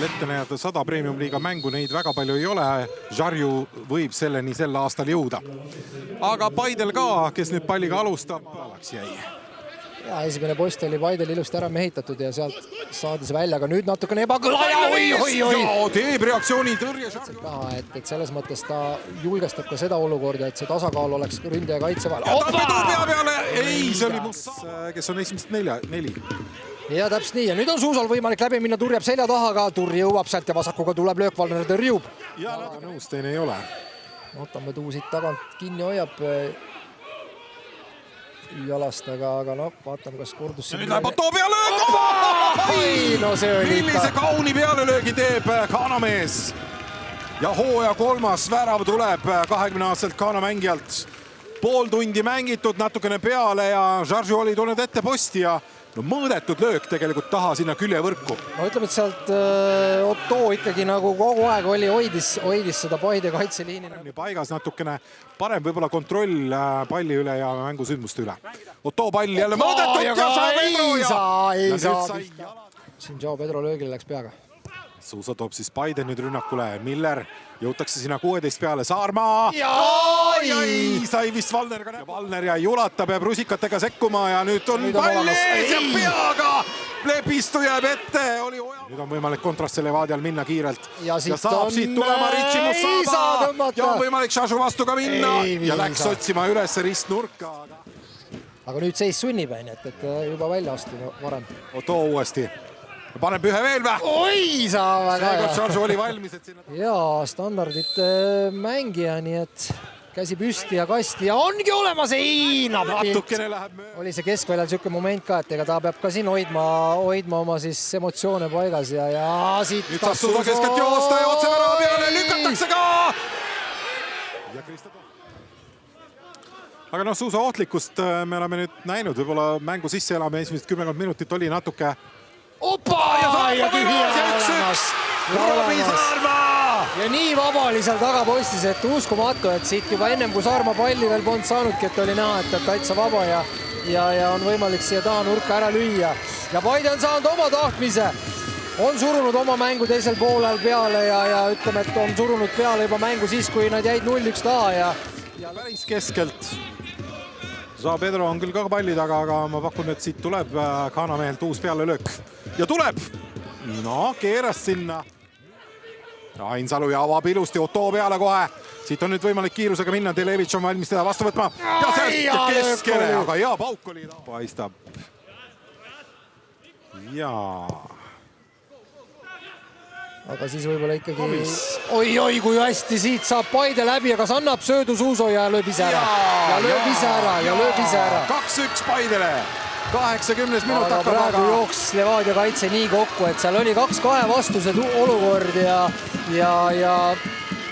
ette näidata 100 Premium-liiga mängu, neid väga palju ei ole. Žarju võib selleni sel aastal jõuda. Aga Paidel ka, kes nüüd palliga alustab, alaks jäi. Ja esimene post oli Paidel ilusti ära mehitatud ja sealt saadi see välja, aga nüüd natukene ebakõla. Teeb reaktsiooni tõrje Žarju. Et selles mõttes ta julgestab ka seda olukorda, et see tasakaal oleks ründe ja kaitse vahel. Ja ta vedub pea peale! Ei, see oli Mussa, kes on esimest neli. Ja täpselt nii. Ja nüüd on Suusal võimalik läbi minna, turjab selja taha, aga Turri jõuab sealt ja vasakuga tuleb löök, Valner tõrjub. Ja nõus teine ei ole. Otamäe siit tagant kinni hoiab jalast, aga no vaatame, kas kordus. Ja nüüd läheb Otto pealöög! No see oli millise kauni pealelöögi teeb Kaanamees. Ja hooaja 3. värav tuleb 20-aastaselt Kaana mängijalt. Pool tundi mängitud, natukene peale ja Žarju oli tulnud ette posti ja mõõdetud löök tegelikult taha sinna küljevõrku. No ütleme, et sealt Otto ikkagi nagu kogu aeg hoidis seda Paide kaitseliini. Paigas natukene parem võib-olla kontroll palli üle ja mängusündmuste üle. Otto pall jälle mõõdetud ja ei saa. Siin Joao Pedro löögile läks peaga. Suusa toob siis Paide nüüd rünnakule. Miller jõutakse sinna 16 peale. Saarmaa! Sai vist Valner ka näha. Valner jäi ulatab ja rusikatega sekkuma ja nüüd on pall ees ja peaga Lepistu jääb ette. Nüüd on võimalik kontrasse Levadial minna kiirelt. Ja saab siit tulema Ritši Musaba. Ja on võimalik Šašu vastu ka minna. Ja läks otsima üles ristnurka. Aga nüüd seis sunnib, et juba välja astuda varem. Otto uuesti. Paneb ühe veel vähe. Oi, saa väga. Seekord Šašu oli valmis. Jaa, standardite mängija, nii et käsi püsti ja kasti ja ongi olemas. Natukene läheb mööda. Oli see keskväljal siuke moment ka, et ega ta peab ka siin hoidma oma siis emotsioone paigas ja siit. Nüüd saab Suusa keskelt joosta ja otse värava peale lükatakse ka. Aga noh, Suusa ohtlikkust me oleme nüüd näinud. Võib-olla mängu sisse elame esimesed 10 minutit oli natuke. Opa! Ja nii vaba oli seal tagapostis, et uskumatu, et siit juba ennem kui Saarma palli veel polnud saanudki, et oli näha, et täitsa vaba ja on võimalik siia taha nurka ära lüüa. Ja Paide on saanud oma tahtmise. On surunud oma mängu teisel poolel peale ja ütleme, et on surunud peale juba mängu siis, kui nad jäid 0-1 taha ja päris keskelt. Joao Pedro on küll ka palli taga, aga ma pakun, et siit tuleb Kaanamehelt uus pealelöök. Ja tuleb! No, keeras sinna. Ainsalu ja avab ilusti Otto peale kohe. Siit on nüüd võimalik kiirusega minna. Delevitš on valmis teda vastu võtma. Ja sealt keskele, aga hea pauk oli. Paistab. Jaa. Aga siis võib-olla ikkagi... Oi, kui hästi siit saab Paide läbi, aga annab söödu Suuso ja lööb ise ära. Ja lööb ise ära. 2-1 Paidele. 80 minut hakkab. Praegu jooks Levadia kaitse nii kokku, et seal oli 2-2 vastused olukord ja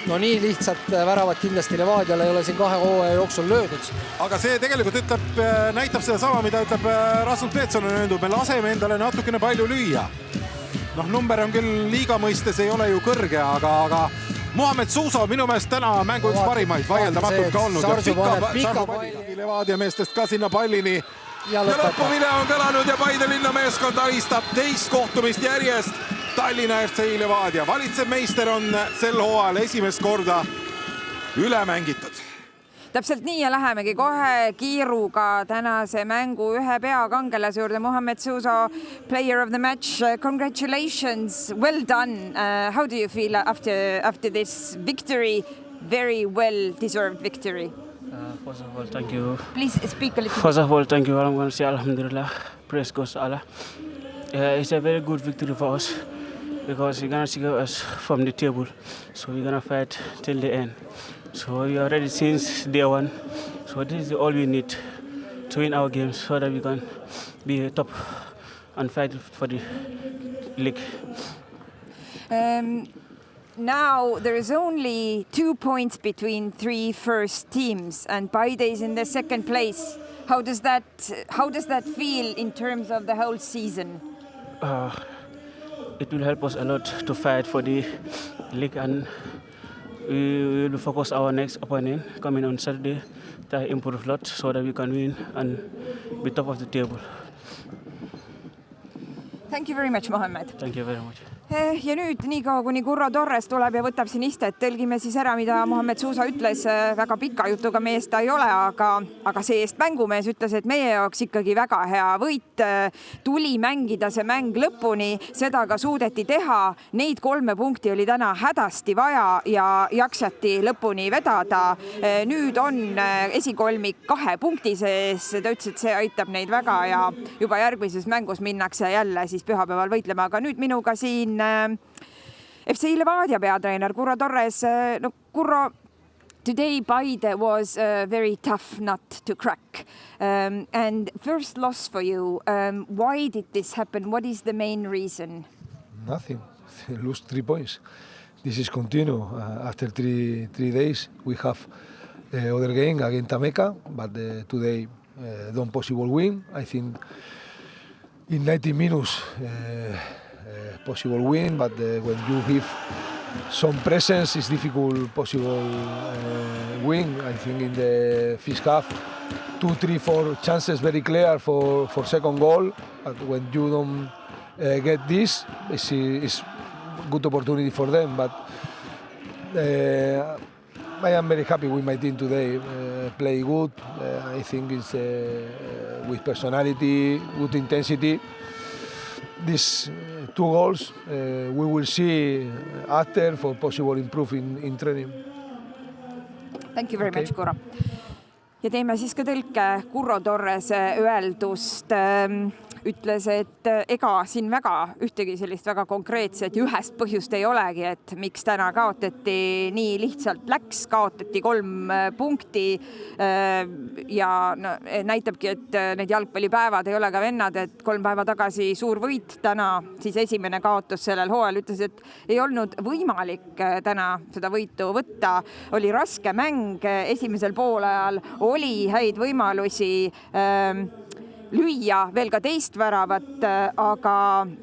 no nii lihtsalt väravad kindlasti Levadiale ei ole siin 2 hooaja jooksul löödud. Aga see tegelikult näitab seda sama, mida ütleb Rasmus Peetson on öeldud. Me laseme endale natukene palju lüüa. Noh, number on küll liiga mõistes, ei ole ju kõrge, aga Mohamed Suusa minu meelest täna mängu üks parimaid vaieldamatult ka olnud. Pika palli Levadia meestest ka sinna pallini. Ja lõpuvile on kõlanud ja Paide linnameeskond alistab teist kohtumist järjest. Tallinna FC Levadia valitsev meister on sel hooajal esimest korda üle mängitud. Täpselt nii ja lähemegi kohe kiiruga tänase mängu ühe peakangelase juurde. Mohamed Suusa, player of the match. Congratulations, well done. How do you feel after this victory? Very well deserved victory. First of all, thank you. Please speak a little bit. First of all, thank you. I'm going to say Alhamdulillah. Praise goes to Allah. It's a very good victory for us because we're going to secure us from the table. So we're going to fight till the end. So we are ready since day one. So this is all we need to win our games so that we can be top and fight for the league. Now there is only 2 points between 3 first teams and Paide is in the second place. How does that feel in terms of the whole season? It will help us a lot to fight for the league and we will focus our next opponent coming on Saturday to improve a lot so that we can win and be top of the table. Thank you very much, Mohamed. Thank you very much. Ja nüüd niikaua, kuni Curro Torres tuleb ja võtab siin istet, tõlgime siis ära, mida Mohamed Sousa ütles. Väga pika jutuga mees ta ei ole, aga see-eest mängumees ütles, et meie jaoks ikkagi väga hea võit. Tuli mängida see mäng lõpuni, seda ka suudeti teha. Neid 3 punkti oli täna hädasti vaja ja jaksati lõpuni vedada. Nüüd on esikolmik 2 punkti sees. Ta ütles, et see aitab neid väga ja juba järgmises mängus minnakse jälle siis pühapäeval võitlema. Aga nüüd minuga siin FC Levadia peatreener Curro Torres. No, Curro, today Paide was a very tough nut to crack. And first loss for you. Why did this happen? What is the main reason? Nothing. Lose 3 points. This is continue. After three days, we have the other game against Tameca, but today don't possible win. I think in 90 minutes possible win, but when you give some presence, it's difficult possible win. I think in the first half, 2, 3, 4 chances very clear for second goal, but when you don't get this, it's good opportunity for them. But I am very happy with my team today. Play good. I think it's with personality, good intensity. These 2 goals we will see after for possible improvement in training. Thank you very much, Curro. Ja teeme siis ka tõlke Curro Torres öeldust. Ütles, et ega siin ühtegi sellist väga konkreetset ja ühest põhjust ei olegi, et miks täna kaotati, nii lihtsalt läks, kaotati 3 punkti ja näitabki, et need jalgpallipäevad ei ole ka vennad, et 3 päeva tagasi suur võit, täna siis esimene kaotus sellel hooajal. Ütles, et ei olnud võimalik täna seda võitu võtta, oli raske mäng esimesel poolajal, oli häid võimalusi lüüa veel ka teist väravat, aga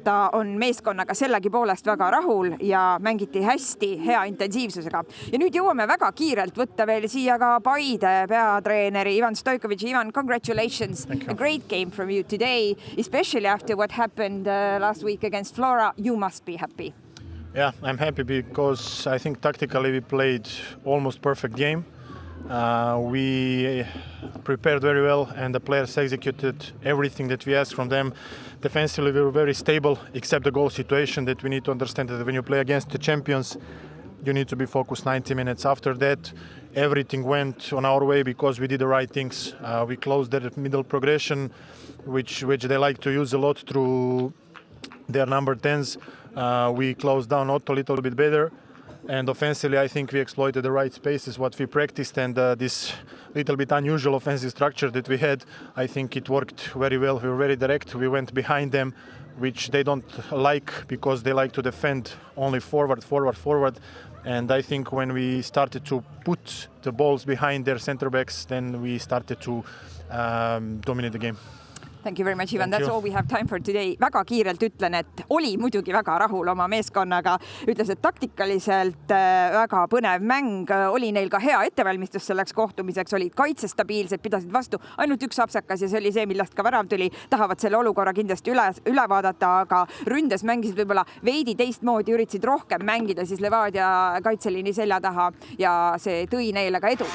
ta on meeskonnaga sellegi poolest väga rahul ja mängiti hästi, hea intensiivsusega. Ja nüüd jõuame väga kiirelt võtta veel siia ka Paide peatreeneri Ivan Stojkovic. Ivan, congratulations. A great game from you today, especially after what happened last week against Flora. You must be happy. Yeah, I'm happy because I think tactically we played almost perfect game. We prepared very well and the players executed everything that we asked from them. Defensively we were very stable except the goal situation that we need to understand that when you play against the champions you need to be focused 90 minutes. After that everything went on our way because we did the right things. We closed their middle progression which they like to use a lot through their number 10s. We closed down Otto a little bit better. And offensively, I think we exploited the right spaces, what we practiced, and this little bit unusual offensive structure that we had, I think it worked very well. We were very direct. We went behind them, which they don't like because they like to defend only forward. And I think when we started to put the balls behind their center backs, then we started to dominate the game. Thank you very much, Ivan. That's all we have time for today. Väga kiirelt ütlen, et oli muidugi väga rahul oma meeskonnaga. Ütles, et taktikaliselt väga põnev mäng. Oli neil ka hea ettevalmistus selleks kohtumiseks. Olid kaitsestabiilsed, pidasid vastu ainult 1 apsakas ja see oli see, millest ka värav tuli. Tahavad selle olukorra kindlasti üle vaadata, aga ründes mängisid võib-olla veidi teistmoodi, üritasid rohkem mängida siis Levadia kaitseliini selja taha ja see tõi neile ka edu.